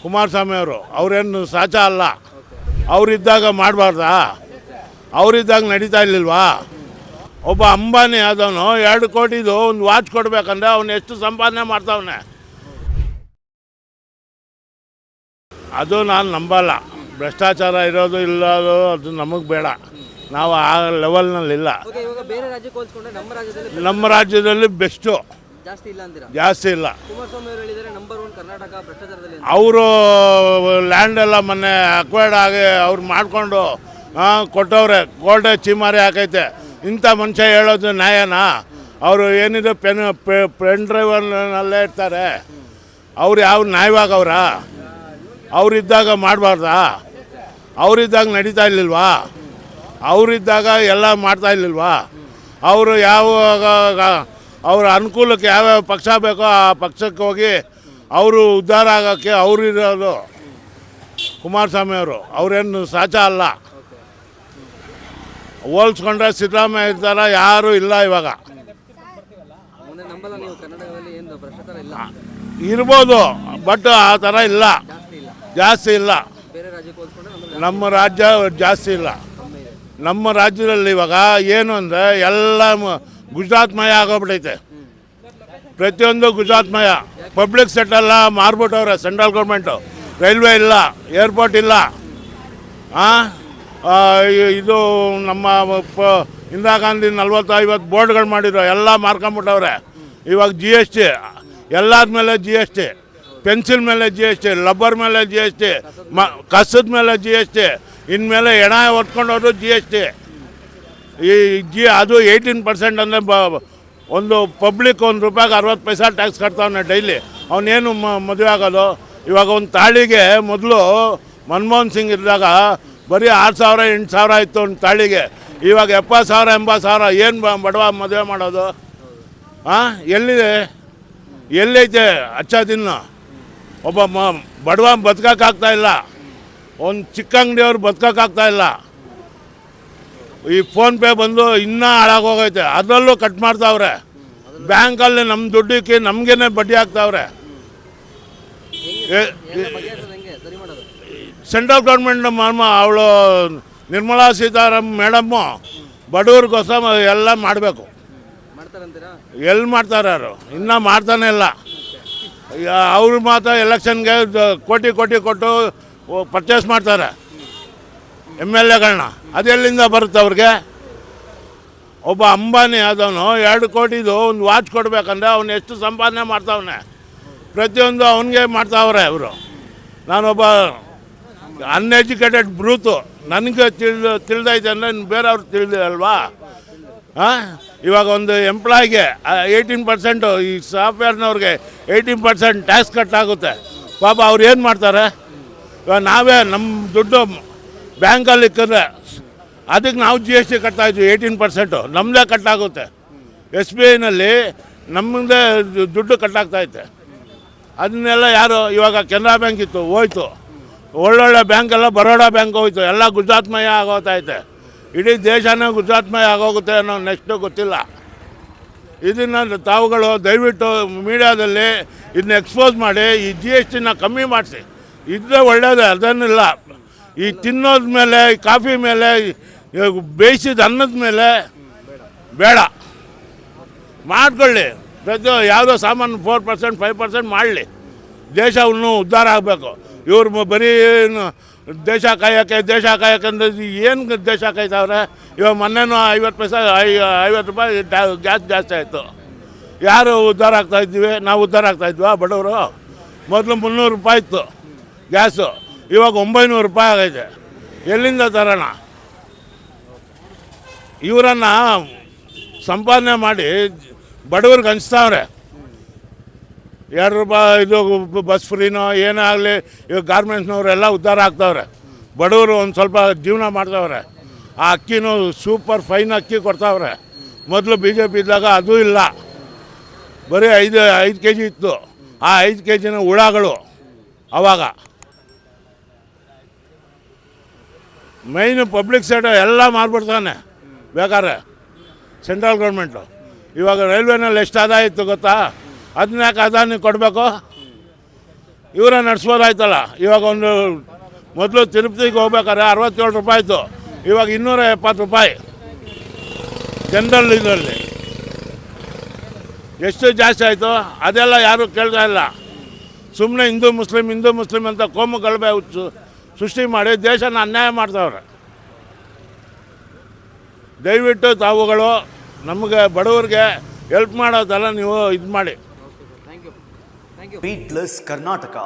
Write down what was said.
ಕುಮಾರಸ್ವಾಮಿ ಅವರೇನು ಸಾಚ ಅಲ್ಲ. ಅವರಿದ್ದಾಗ ಮಾಡಬಾರ್ದಾ? ಅವರಿದ್ದಾಗ ನಡೀತಾ ಇರಲಿಲ್ವಾ? ಒಬ್ಬ ಅಂಬಾನಿ ಅದವನು 2 ಕೋಟಿದು ಒಂದು ವಾಚ್ ಕೊಡಬೇಕಂದ್ರೆ ಅವನು ಎಷ್ಟು ಸಂಪಾದನೆ ಮಾಡ್ತಾವನೆ. ಅದು ನಾನು ನಂಬಲ್ಲ. ಭ್ರಷ್ಟಾಚಾರ ಇರೋದು ಇಲ್ಲದು ಅದು ನಮಗೆ ಬೇಡ. ನಾವು ಆ ಲೆವೆಲ್ನಲ್ಲಿಲ್ಲ. ನಮ್ಮ ರಾಜ್ಯದಲ್ಲಿ ಬೆಸ್ಟು, ಜಾಸ್ತಿ ಇಲ್ಲ. ಅವರು ಲ್ಯಾಂಡ್ ಎಲ್ಲ ಮೊನ್ನೆ ಅಕ್ವೈರ್ಡ್ ಆಗಿ ಅವ್ರು ಮಾಡಿಕೊಂಡು ಕೊಟ್ಟವ್ರೆ. ಕೋರ್ಟೆ ಚೀಮಾರಿ ಹಾಕೈತೆ. ಇಂಥ ಮನುಷ್ಯ ಹೇಳೋದು ನ್ಯಾಯನಾ? ಅವರು ಏನಿದೆ ಪೆನ್ ಡ್ರೈವರ್ನಲ್ಲೇ ಇರ್ತಾರೆ. ಅವ್ರು ಯಾವ ನ್ಯಾಯವಾಗವ್ರ? ಅವರಿದ್ದಾಗ ಮಾಡಬಾರ್ದಾ? ಅವರಿದ್ದಾಗ ನಡೀತಾ ಇರಲಿಲ್ವಾ? ಅವರಿದ್ದಾಗ ಎಲ್ಲ ಮಾಡ್ತಾ ಇರಲಿಲ್ವಾ? ಅವರು ಯಾವಾಗ ಅವ್ರ ಅನುಕೂಲಕ್ಕೆ ಯಾವ್ಯಾವ ಪಕ್ಷ ಬೇಕೋ ಆ ಪಕ್ಷಕ್ಕೆ ಹೋಗಿ ಅವರು ಉದ್ಧಾರ ಆಗೋಕ್ಕೆ ಅವರು ಇರೋದು. ಕುಮಾರಸ್ವಾಮಿ ಅವರೇನು ಸಾಚ ಅಲ್ಲ. ಹೋಲ್ಸ್ಕೊಂಡ್ರೆ ಸಿದ್ದರಾಮಯ್ಯ ಇರ್ತಾರ ಯಾರೂ ಇಲ್ಲ ಇವಾಗ. ಇರ್ಬೋದು, ಬಟ್ ಆ ಥರ ಇಲ್ಲ, ಜಾಸ್ತಿ ಇಲ್ಲ. ನಮ್ಮ ರಾಜ್ಯ ಜಾಸ್ತಿ ಇಲ್ಲ. ನಮ್ಮ ರಾಜ್ಯದಲ್ಲಿ ಇವಾಗ ಏನು ಅಂದರೆ ಎಲ್ಲ ಗುಜರಾತ್ಮಯ ಆಗೋಗ್ಬಿಟ್ಟೈತೆ. ಪ್ರತಿಯೊಂದು ಗುಜರಾತ್ಮಯ. ಪಬ್ಲಿಕ್ ಸೆಕ್ಟರೆಲ್ಲ ಮಾರ್ಬಿಟ್ಟವ್ರೆ ಸೆಂಟ್ರಲ್ ಗೌರ್ಮೆಂಟು. ರೈಲ್ವೆ ಇಲ್ಲ, ಏರ್ಪೋರ್ಟ್ ಇಲ್ಲ. ಇದು ನಮ್ಮ ಇಂದಿರಾ ಗಾಂಧಿ 40-50 ಬೋರ್ಡ್ಗಳು ಮಾಡಿದ್ರು, ಎಲ್ಲ ಮಾರ್ಕೊಂಬಿಟ್ಟವ್ರೆ. ಇವಾಗ GST, ಎಲ್ಲರ ಮೇಲೆ GST, ಪೆನ್ಸಿಲ್ ಮೇಲೆ GST, ರಬ್ಬರ್ ಮೇಲೆ GST, ಕಸದ ಮೇಲೆ GST, ಇನ್ಮೇಲೆ ಎಣ ಹೊತ್ಕೊಂಡೋದ್ರು GST. ಅದು 18% ಅಂದರೆ ಒಂದು ಪಬ್ಲಿಕ್ ₹1 60 ಪೈಸೆ ಟ್ಯಾಕ್ಸ್ ಕಟ್ತಾವನೆ ಡೈಲಿ. ಅವನೇನು ಮದುವೆ ಆಗೋದು? ಇವಾಗ ಒಂದು ತಾಳಿಗೆ ಮೊದಲು ಮನಮೋಹನ್ ಸಿಂಗ್ ಇದ್ದಾಗ ಬರೀ 6,000 8,000 ಇತ್ತು ಒಂದು ತಾಳಿಗೆ. ಇವಾಗ 70,000 80,000. ಏನು ಬಡವ ಮದುವೆ ಮಾಡೋದು? ಎಲ್ಲಿದೆ? ಎಲ್ಲೈತೆ ಅಚ್ಚ ದಿನ? ಒಬ್ಬ ಬಡವ ಬದುಕೋಕ್ಕಾಗ್ತಾಯಿಲ್ಲ. ಒಂದು ಚಿಕ್ಕ ಅಂಗಡಿಯವ್ರು ಬದುಕೋಕ್ಕಾಗ್ತಾಯಿಲ್ಲ. ಈ ಫೋನ್ಪೇ ಬಂದು ಇನ್ನೂ ಹಾಳಾಗೋಗೈತೆ. ಅದರಲ್ಲೂ ಕಟ್ ಮಾಡ್ತಾವ್ರೆ. ಬ್ಯಾಂಕಲ್ಲಿ ನಮ್ಮ ದುಡ್ಡಿಗೆ ನಮಗೇನೆ ಬಡ್ಡಿ ಹಾಕ್ತಾವ್ರೆ. ಸೆಂಟ್ರಲ್ ಗೌರ್ಮೆಂಟ್ ಅವಳು ನಿರ್ಮಲಾ ಸೀತಾರಾಮನ್ ಮೇಡಮ್ಮು ಬಡವ್ರಿಗೋಸ್ಕರ ಎಲ್ಲ ಮಾಡಬೇಕು. ಎಲ್ಲಿ ಮಾಡ್ತಾರೆ? ಅವರು ಇನ್ನೂ ಮಾಡ್ತಾನೆ ಇಲ್ಲ. ಅವರು ಮಾತ್ರ ಎಲೆಕ್ಷನ್ಗೆ ಕೋಟಿ ಕೊಟ್ಟು ಪರ್ಚೇಸ್ ಮಾಡ್ತಾರೆ MLAಗಳನ್ನ. ಅದೆಲ್ಲಿಂದ ಬರುತ್ತೆ ಅವ್ರಿಗೆ? ಒಬ್ಬ ಅಂಬಾನಿ ಅದವನು 2 ಕೋಟಿದು ಒಂದು ವಾಚ್ ಕೊಡಬೇಕಂದ್ರೆ ಅವನು ಎಷ್ಟು ಸಂಪಾದನೆ ಮಾಡ್ತಾವನೆ. ಪ್ರತಿಯೊಂದು ಅವನಿಗೆ ಮಾಡ್ತಾವ್ರೆ ಅವರು. ನಾನೊಬ್ಬ ಅನ್ಎಜುಕೇಟೆಡ್ ಬ್ರೂತು. ನನಗೆ ತಿಳಿದೈತೆ ಅಂದರೆ ಬೇರೆಯವ್ರು ತಿಳಿದಿರಲ್ವಾ? ಇವಾಗ ಒಂದು ಎಂಪ್ಲಾಯ್ಗೆ 18%, ಈ ಸಾಫ್ಟ್ವೇರ್ನವ್ರಿಗೆ 18% ಟ್ಯಾಕ್ಸ್ ಕಟ್ಟಾಗುತ್ತೆ. ಪಾಪ ಅವ್ರು ಏನು ಮಾಡ್ತಾರೆ? ಇವಾಗ ನಾವೇ ನಮ್ಮ ದುಡ್ಡು ಬ್ಯಾಂಕಲ್ಲಿ ಇಕ್ಕಿದ್ರೆ ಅದಕ್ಕೆ ನಾವು GST ಕಟ್ತಾಯಿದ್ವಿ 18%. ನಮ್ಮದೇ ಕಟ್ಟಾಗುತ್ತೆ. SBIನಲ್ಲಿ ನಮ್ಮದೇ ದುಡ್ಡು ಕಟ್ಟಾಗ್ತೈತೆ. ಅದನ್ನೆಲ್ಲ ಯಾರು? ಇವಾಗ ಕೆನರಾ ಬ್ಯಾಂಕ್ ಇತ್ತು, ಹೋಯ್ತು. ಒಳ್ಳೊಳ್ಳೆ ಬ್ಯಾಂಕೆಲ್ಲ ಬರೋಡಾ ಬ್ಯಾಂಕ್ ಹೋಯ್ತು. ಎಲ್ಲ ಗುಜರಾತ್ಮಯ ಆಗೋಗ್ತೈತೆ. ಇಡೀ ದೇಶನೇ ಗುಜರಾತ್ಮಯ ಆಗೋಗುತ್ತೆ ಅನ್ನೋ ನೆಕ್ಸ್ಟು ಗೊತ್ತಿಲ್ಲ. ಇದನ್ನು ತಾವುಗಳು ದಯವಿಟ್ಟು ಮೀಡಿಯಾದಲ್ಲಿ ಇದನ್ನ ಎಕ್ಸ್ಪೋಸ್ ಮಾಡಿ ಈ GSTನ ಕಮ್ಮಿ ಮಾಡಿಸಿ. ಇದ್ದರೆ ಒಳ್ಳೆಯದೇ, ಅದನ್ನಿಲ್ಲ. ಈ ತಿನ್ನೋದ ಮೇಲೆ, ಕಾಫಿ ಮೇಲೆ, ಬೇಯಿಸಿದ ಅನ್ನದ ಮೇಲೆ ಬೇಡ. ಮಾಡ್ಕೊಳ್ಳಿ. ಯಾವುದೋ ಸಾಮಾನು 4% 5% ಮಾಡಲಿ. ದೇಶ ಇನ್ನೂ ಉದ್ಧಾರ ಆಗಬೇಕು. ಇವ್ರು ಬರೀ ದೇಶ ಕಾಯಕ್ಕೆ ಅಂದರೆ ಏನು ದೇಶ ಕಾಯ್ತಾವ್ರೆ? ಇವಾಗ ಮೊನ್ನೆನೂ 50 ಪೈಸೆ 50 ರೂಪಾಯಿ ಗ್ಯಾಸ್ ಜಾಸ್ತಿ ಆಯಿತು. ಯಾರು ಉದ್ಧಾರ ಆಗ್ತಾಯಿದ್ವಿ? ನಾವು ಉದ್ಧಾರ ಆಗ್ತಾಯಿದ್ವಾ ಬಡವರು? ಮೊದಲು 300 ರೂಪಾಯಿ ಇತ್ತು ಗ್ಯಾಸು, ಇವಾಗ 900 ರೂಪಾಯಿ ಆಗೈತೆ. ಎಲ್ಲಿಂದ ತರೋಣ? ಇವರನ್ನು ಸಂಪಾದನೆ ಮಾಡಿ ಬಡವ್ರಿಗೆ ಹಂಚ್ತಾವ್ರೆ. 2 ರೂಪಾಯಿ ಇದು ಬಸ್ ಫ್ರೀನೋ ಏನೇ ಆಗಲಿ, ಇವಾಗ ಗಾರ್ಮೆಂಟ್ಸ್ನವರೆಲ್ಲ ಉದ್ಧಾರ ಆಗ್ತಾವ್ರೆ. ಬಡವರು ಒಂದು ಸ್ವಲ್ಪ ಜೀವನ ಮಾಡ್ತಾವ್ರೆ. ಆ ಅಕ್ಕಿನೂ ಸೂಪರ್ ಫೈನ್ ಅಕ್ಕಿ ಕೊಡ್ತಾವ್ರೆ. ಮೊದಲು BJP ಇದ್ದಾಗ ಅದೂ ಇಲ್ಲ, ಬರೀ 5 kg ಇತ್ತು. ಆ 5 kgನ ಹುಳಗಳು. ಆವಾಗ ಮೈನು ಪಬ್ಲಿಕ್ ಸೆಕ್ಟರ್ ಎಲ್ಲ ಮಾರ್ಬಿಡ್ತಾನೆ ಬೇಕಾದ್ರೆ ಸೆಂಟ್ರಲ್ ಗೌರ್ಮೆಂಟು. ಇವಾಗ ರೈಲ್ವೆನಲ್ಲಿ ಎಷ್ಟು ಆದಾಯ ಇತ್ತು ಗೊತ್ತಾ? ಅದನ್ನ ಯಾಕೆ ಅದಾನಿ ಕೊಡಬೇಕು? ಇವರೇ ನಡೆಸ್ಬೋದಾಯ್ತಲ್ಲ. ಇವಾಗ ಒಂದು ಮೊದಲು ತಿರುಪತಿಗೆ ಹೋಗ್ಬೇಕಾದ್ರೆ 67 ರೂಪಾಯಿ ಇತ್ತು, ಇವಾಗ 270 ರೂಪಾಯಿ ಜನರಲ್ ಇದರಲ್ಲಿ. ಎಷ್ಟು ಜಾಸ್ತಿ ಆಯಿತು ಅದೆಲ್ಲ ಯಾರೂ ಕೇಳ್ತಾ ಇಲ್ಲ. ಸುಮ್ಮನೆ ಹಿಂದೂ ಮುಸ್ಲಿಂ ಅಂತ ಕೋಮು ಗಲಭೆ ಸೃಷ್ಟಿ ಮಾಡಿ ದೇಶನ ಅನ್ಯಾಯ ಮಾಡ್ತಾವ್ರೆ. ದಯವಿಟ್ಟು ತಾವುಗಳು ನಮಗೆ ಬಡವರಿಗೆ ಹೆಲ್ಪ್ ಮಾಡೋದೆಲ್ಲ ನೀವು ಇದು ಮಾಡಿ. Beat plus Karnataka.